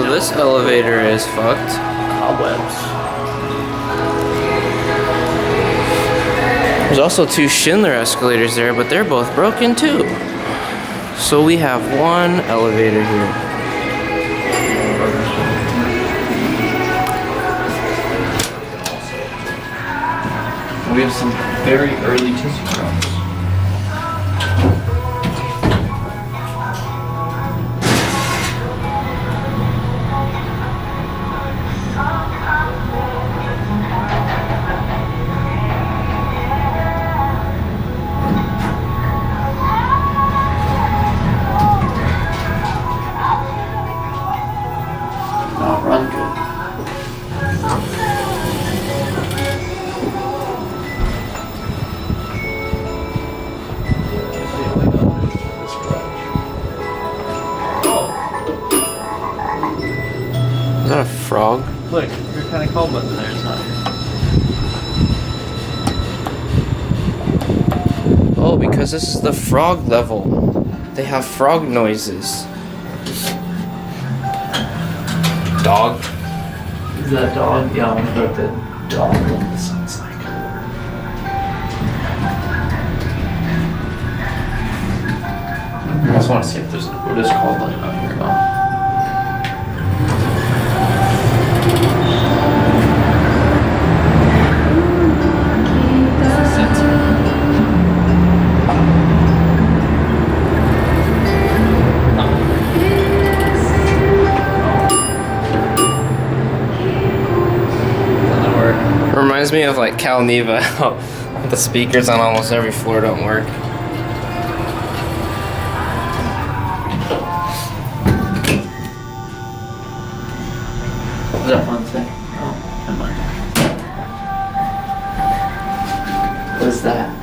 So this elevator is fucked. Cobwebs. There's also two Schindler escalators there, but they're both broken too. So we have one elevator here. We have some very early ThyssenKrupps. Not run good. Is that a frog? Look, your kind of call button there is not here. Oh, because this is the frog level. They have frog noises. Dog. Is that dog? Yeah, I wonder what the dog one sounds like. I just want to see if there's an Otis call button out here. Reminds me of like Cal Neva, how the speakers on almost every floor don't work. Is that one thing? Oh, never mind. What is that?